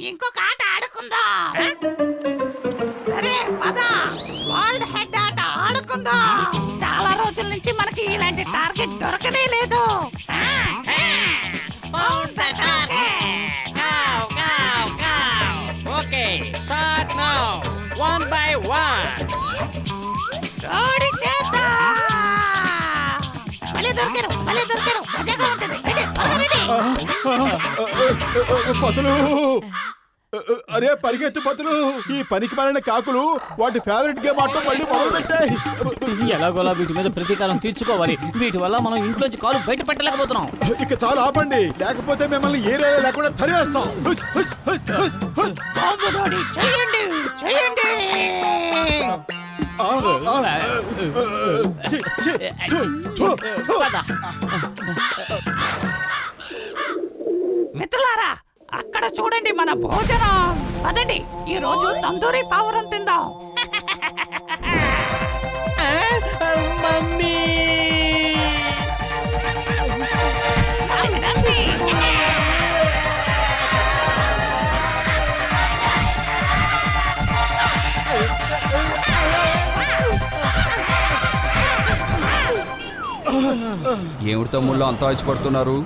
ఇంకొక ఆట ఆడుకుందాం. సరే పద, వరల్డ్ హెడ్ ఆట ఆడుకుందాం. చాలా రోజుల నుంచి మనకి ఇలాంటి టార్గెట్ దొరకనే లేదు. Okay, start now. 1 by 1. జోడి చేద్దాం. మళ్ళీ దొరికారు, మళ్ళీ దొరికారు. మజాగా ఉంటుంది. పతులు, అరే పరిగెత్తు పతులు. ఈ పనికి మాలిన కాకులు వాటి ఫేవరెట్ గేమ్ ఆటో మళ్ళీ మొదలు పెట్టాయి. ఎలాగోలా వీటి మీద ప్రతీకారం తీర్చుకోవాలి. వీటి వల్ల మనం ఇంట్లోంచి కాలు బయట పెట్టలేకపోతున్నాం. ఇక చాలా ఆపండి, లేకపోతే మిమ్మల్ని ఏరియా లేకుండా తరివేస్తాం. చేయండి చేయండి. మిత్రులారా, అక్కడ చూడండి మన భోజనం. పదండి, ఈ రోజు తందూరి పావురం తిందాం. మమ్మీ, ఏమిటి తమ్ముళ్ళు అంతా ఆశపడుతున్నారు?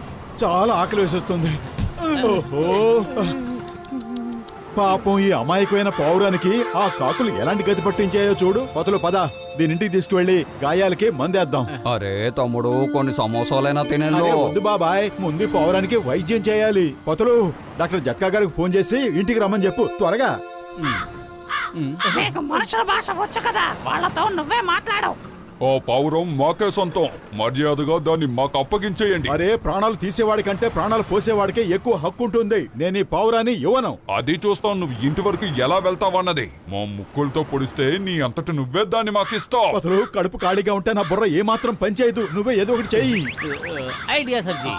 చాలా ఆకలి వేసేస్తుంది. ఓహో, పాపం ఈ అమాయకమైన పావురానికి ఆ కాకులు ఎలాంటి గతి పట్టించాయో చూడు. పతులు పద, దీనింటికి తీసుకువెళ్ళి గాయాలకి మందేద్దాం. అరే తమ్ముడు, కొన్ని సమోసాలైనా తినేలో. వద్దు బాబాయ్, ముందు పావురానికి వైద్యం చేయాలి. పతులు, డాక్టర్ జట్కా గారికి ఫోన్ చేసి ఇంటికి రమ్మని చెప్పు త్వరగా. నీకు మనుషుల భాష వచ్చు కదా, వాళ్ళతో నువ్వే మాట్లాడవు. ఆ పావురం మాకే సొంతం. మర్యాదగా దాన్ని మాకు అప్పగించేయండి. అరే, ప్రాణాలు తీసేవాడి కంటే ప్రాణాలు పోసేవాడికే ఎక్కువ హక్కు ఉంటుంది. నేను ఈ పావురాన్ని ఇవ్వను. అది చూస్తాం నువ్వు ఇంటి వరకు ఎలా వెళ్తావన్నది. మా ముక్కులతో పొడిస్తే నీ అంతట నువ్వే దాన్ని మాకిస్తావు. పతులు, కడుపు ఖాళీగా ఉంటే నా బుర్ర ఏమాత్రం పనిచేయదు. నువ్వే ఏదో ఒకటి చెయ్యి. ఐడియా సర్జీ.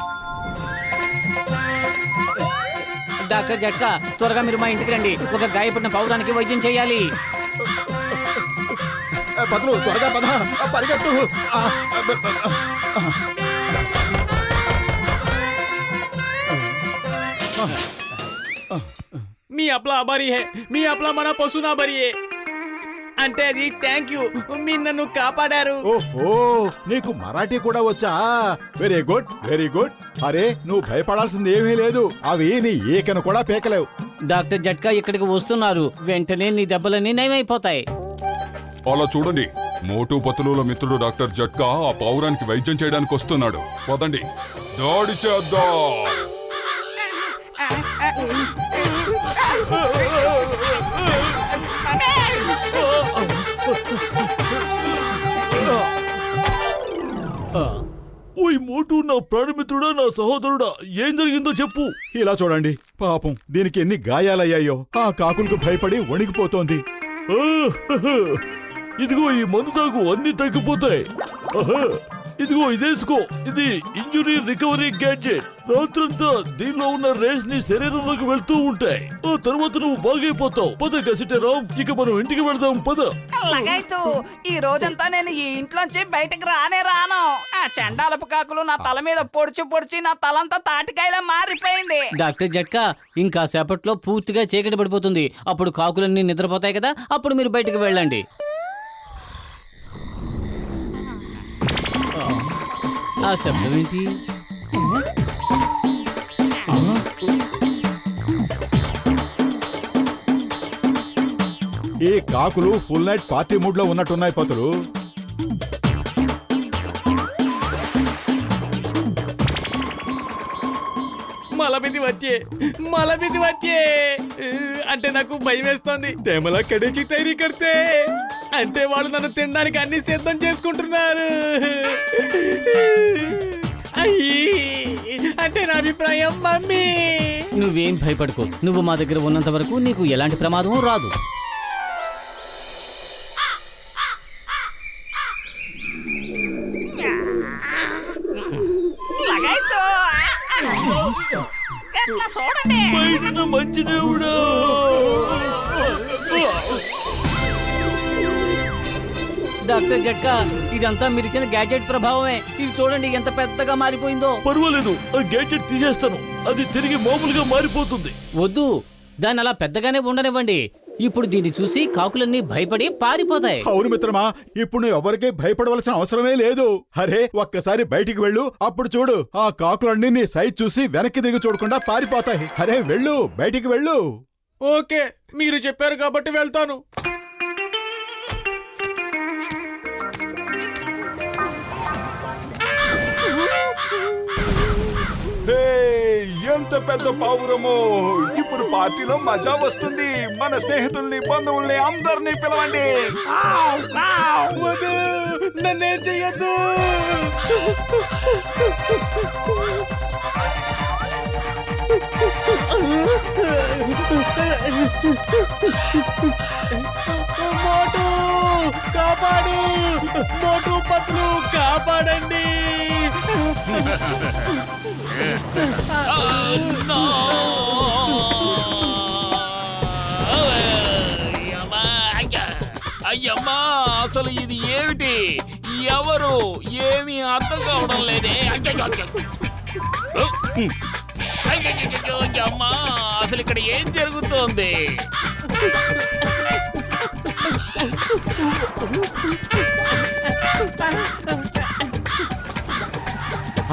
డాక్టర్ జట్కా, త్వరగా మీరు మా ఇంటికి రండి. ఒక గాయపడిన పావురానికి వైద్యం చేయాలి. పతులు, త్వరగా పద, పరిగెత్తు. మీ అప్లా అబారీ హే, మీ అప్లా మన పశునా బరీ హే. అంటే అది థ్యాంక్ యూ, మీరు నన్ను కాపాడారు. ఓహో, నీకు మరాఠీ కూడా వచ్చా? Very good, very good. అరే, నువ్వు భయపడాల్సింది ఏమీ లేదు. అవి నీ ఏకను కూడా పేకలేవు. డాక్టర్ జట్కా ఇక్కడికి వస్తున్నారు. వెంటనే నీ దెబ్బలన్నీ నయమైపోతాయి. అలా చూడండి, మోటు పతులుల మిత్రుడు డాక్టర్ జట్కా ఆ పావురానికి వైద్యం చేయడానికి వస్తున్నాడు. పదండి, దాడి చేద్దాం. ఓయ్ మోటు, నా ప్రాణమిత్రుడా, నా సహోదరుడా, ఏం జరిగిందో చెప్పు. ఇలా చూడండి, పాపం దీనికి ఎన్ని గాయాలయ్యాయో. ఆ కాకులకు భయపడి వణికిపోతోంది. ఇదిగో ఈ మందు తాగు, అన్ని తగ్గిపోతాయి. ఇదిగో ఇదేసుకో, ఇది ఇంజురీ రికవరీ గ్యాడ్జెట్. రాత్రంతా దీనిలో ఉన్న రేస్ ని శరీరంలోకి వెళ్తూ ఉంటాయి. ఆ తర్వాత నువ్వు బాగైపోతావు. పద గసిటరామ్, ఇక మనం ఇంటికి వెళ్దాం. పద. ఈ రోజంతా నేను ఈ ఇంట్లోంచి బయటకు రానే రాను. ఆ చండాలపు కాకులు నా తల మీద పొడిచి పొడిచి నా తలంతా తాటికాయలా మారిపోయింది. డాక్టర్ జట్కా, ఇంకా సేపట్లో పూర్తిగా చీకటి పడిపోతుంది. అప్పుడు కాకులన్నీ నిద్రపోతాయి కదా, అప్పుడు మీరు బయటకు వెళ్ళండి. ఆ శబ్దం ఏంటి? ఈ కాకులు ఫుల్ నైట్ పార్టీ మూడ్ లో ఉన్నట్టున్నాయి పతులు. మలబిది వచ్చే అంటే నాకు భయం వేస్తోంది. తేమలా కడేచి తయారీ కడితే అంటే వాళ్ళు నన్ను తినడానికి అన్ని సిద్ధం చేసుకుంటున్నారు. అయ్యి అంటే నా అభిప్రాయం మమ్మీ. నువ్వేం భయపడకు, నువ్వు మా దగ్గర ఉన్నంత వరకు నీకు ఎలాంటి ప్రమాదం రాదు. లగాయితో చూడండి. బయట మంచి దేవుడా. డాక్టర్ జట్కా, ఇదంతా మీరు ఇచ్చిన గ్యాడ్జెట్ ప్రభావమే. ఇది చూడండి ఎంత పెద్దగా మారిపోయిందో. పర్వాలేదు, ఆ గ్యాడ్జెట్ తీసేస్తాను, అది తిరిగి మామూలుగా మారిపోతుంది. వద్దు, దాన్ని అలా పెద్దగానే ఉండనివ్వండి. ఇప్పుడు దీన్ని చూసి కాకులన్నీ భయపడి పారిపోతాయి. అవును మిత్రమా, ఇప్పుడు నువ్వు ఎవరికీ భయపడవలసిన అవసరమే లేదు. అరే ఒక్కసారి బయటికి వెళ్ళు, అప్పుడు చూడు ఆ కాకులన్నీ నీ సైజ్ చూసి వెనక్కి తిరిగి చూడకుండా పారిపోతాయి. అరే వెళ్ళు, బయటికి వెళ్ళు. ఓకే, మీరు చెప్పారు కాబట్టి వెళ్తాను. ఎంత పెద్ద పావురమో! ఇప్పుడు పార్టీలో మజా వస్తుంది. మన స్నేహితుల్ని, బంధువుల్ని అందరినీ పిలవండి. వద్దు, నన్నేం చెయ్యొద్దు. మోటు కాపాడు, మోటు పత్లు కాపాడండి. అయ్యమ్మా, అసలు ఇది ఏమిటి? ఎవరు? ఏమీ అర్థం కావడం లేదే. అమ్మా, అసలు ఇక్కడ ఏం జరుగుతోంది?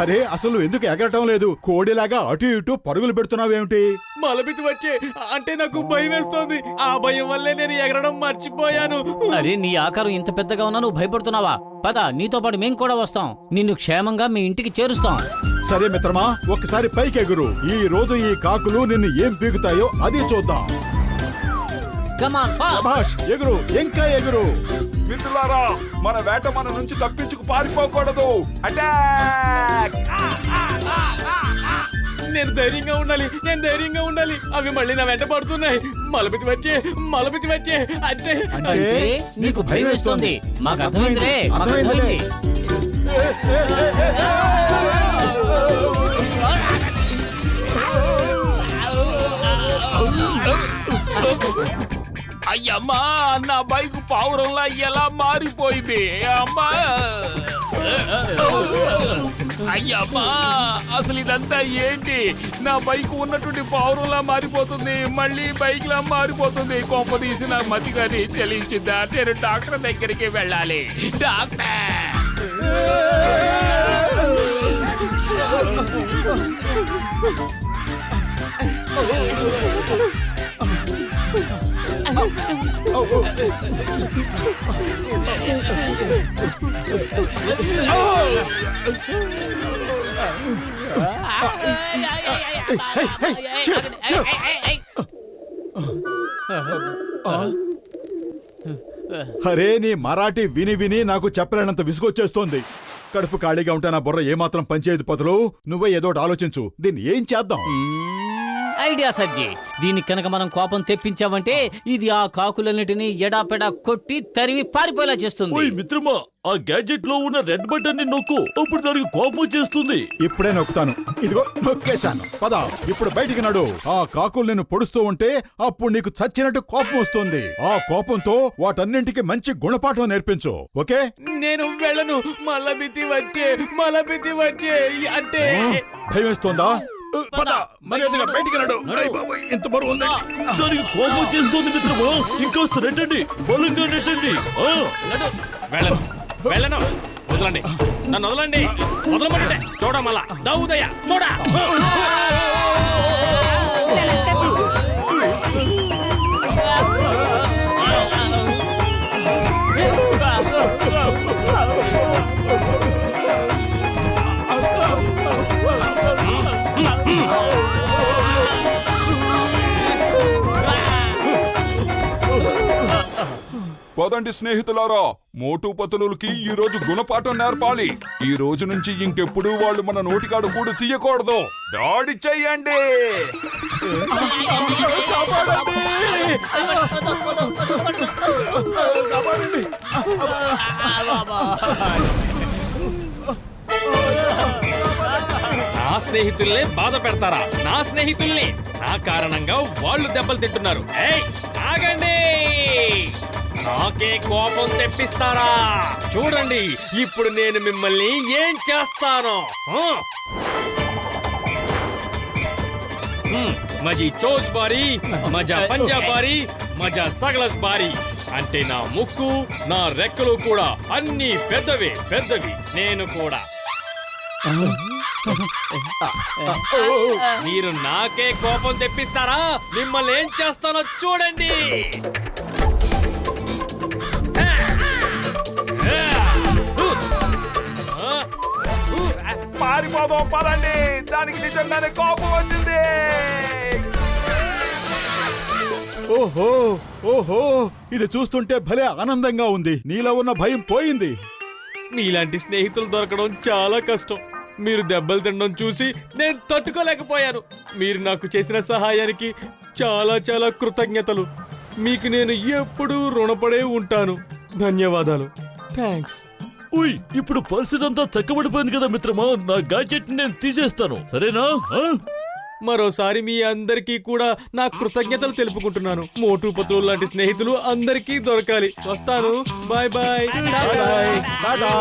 అరే అసలు ఎందుకు ఎగరటం లేదు? కోడిలాగా అటు ఇటు పరుగులు పెడుతున్నావేమిటి? మలబితి వచ్చే అంటే నాకు భయం వేస్తోంది. ఆ భయం వల్లే నేను ఎగరడం మర్చిపోయాను. అరే నీ ఆకారం ఇంత పెద్దగా ఉన్నా నువ్వు భయపడుతున్నావా? పద, నీతో పాటు మేము కూడా వస్తాం. నిన్ను క్షేమంగా మీ ఇంటికి చేరుస్తాం. సరే మిత్రమా, ఒక్కసారి పైకి ఎగురు. ఈ రోజు ఈ కాకులు నిన్ను ఏం పీకుతాయో అది చూద్దాం. Come on, fast. శభాష్, ఎగురు, ఇంకా ఎగురు. మిత్రులారా, మన వేట మన నుంచి తప్పించుకు పారిపోకూడదు. అటాక్! నేను ధైర్యంగా ఉండాలి, నేను ధైర్యంగా ఉండాలి. అవి మళ్ళీ నా వెంట పడుతున్నాయి. మలబితి వచ్చే, మలబితి వచ్చే అంటే అంటే నీకు భయం వేస్తోంది. మాకు అర్థమైందిలే, మాకు అర్థమైంది. అయ్యమ్మా, నా బైక్ పావురంలా ఎలా మారిపోయింది? అమ్మా, అయ్యమ్మా, అసలు ఇదంతా ఏంటి? నా బైక్ ఉన్నటువంటి పావురంలా మారిపోతుంది, మళ్ళీ బైక్ లా మారిపోతుంది. కొంప తీసి నా మతి గారి చెల్లించిందా? నేను డాక్టర్ దగ్గరికి వెళ్ళాలి. డాక్టర్! అరే నీ మరాఠీ విని విని నాకు చెప్పలేనంత విసుగొచ్చేస్తోంది. కడుపు ఖాళీగా ఉంటే నా బుర్ర ఏమాత్రం పనిచేయదు. పదులు, నువ్వే ఏదోటి ఆలోచించు. దీన్ని ఏం చేద్దాం? ఐడియా సర్జీ. దీనికి కనుక మనం కోపం తెప్పించామంటే ఇది ఆ కాకులన్నిటినీ ఎడాపెడా కొట్టి తరివి పారిపోయేలా చేస్తుంది. ఓయ్ మిత్రమా, ఆ గ్యాడ్జెట్ లో ఉన్న రెడ్ బటన్ ని నొక్కు, అప్పుడు దానికి కోపం చేస్తుంది. ఇప్పుడే నొక్కుతాను. ఇదిగో నొక్కేశాను. పద, ఇప్పుడు బయటికి నడు. ఆ కాకులు నిన్ను పొడుస్తూ ఉంటే అప్పుడు నీకు చచ్చినట్టు కోపం వస్తుంది. ఆ కోపంతో వాటన్నింటికి మంచి గుణపాఠం నేర్పించు. ఓకే? నేను వెళ్ళను. మలబితి వచ్చే, మలబితి వచ్చే అంటే భయం వేస్తోందా? పద, మర్యాదగా బయటికి నడు. ఇంత బరువు ఉంది. దానికి కోపం చేస్తుంది మిత్రమా. ఇంకాస్త నెట్టండి, బలంగా నెట్టండి. వెళ్ళను, వెళ్ళను. వదలండి, నన్ను వదలండి, వదలమంటే చూడమలా దౌదయ్య చూడ. పదండి స్నేహితులారా, మోటు పతులుకి ఈ రోజు గుణపాఠం నేర్పాలి. ఈ రోజు నుంచి ఇంకెప్పుడు వాళ్ళు మన నోటికాడు కూడు తీయకూడదు. దాడి చెయ్యండి. నా స్నేహితుల్నే బాధ పెడతారా? నా స్నేహితుల్ని నా కారణంగా వాళ్ళు దెబ్బలు తింటున్నారు. ఏయ్ ఆగండి! నాకే కోపం తెప్పిస్తారా? చూడండి ఇప్పుడు నేను మిమ్మల్ని ఏం చేస్తాను. మజీ చోజ్ బారీ, మజా పంజాబ్ బారీ, మజా సగలస్ బారీ. అంటే నా ముక్కు, నా రెక్కలు కూడా అన్ని పెద్దవి పెద్దవి. నేను కూడా. మీరు నాకే కోపం తెప్పిస్తారా? మిమ్మల్ని ఏం చేస్తానో చూడండి. పారిపోదాం పదండి, దానికి నిజంగానే కోపం వచ్చింది. ఓహో ఓహో, ఇది చూస్తుంటే భలే ఆనందంగా ఉంది. నీలో ఉన్న భయం పోయింది. మీలాంటి స్నేహితులు దొరకడం చాలా కష్టం. మీరు దెబ్బలు తినడం చూసి నేను తట్టుకోలేకపోయాను. మీరు నాకు చేసిన సహాయానికి చాలా చాలా కృతజ్ఞతలు. మీకు నేను ఎప్పుడూ రుణపడే ఉంటాను. ధన్యవాదాలు. థ్యాంక్స్. ఉయ్, ఇప్పుడు పరిస్థితి అంతా చక్కబడిపోయింది కదా మిత్రమా. నా గ్యాడ్జెట్ నేను తీసేస్తాను, సరేనా? మరోసారి మీ అందరికీ కూడా నా కృతజ్ఞతలు తెలుపుకుంటున్నాను. మోటు పతులు లాంటి స్నేహితులు అందరికీ దొరకాలి. వస్తాను. Bye bye. టాటా.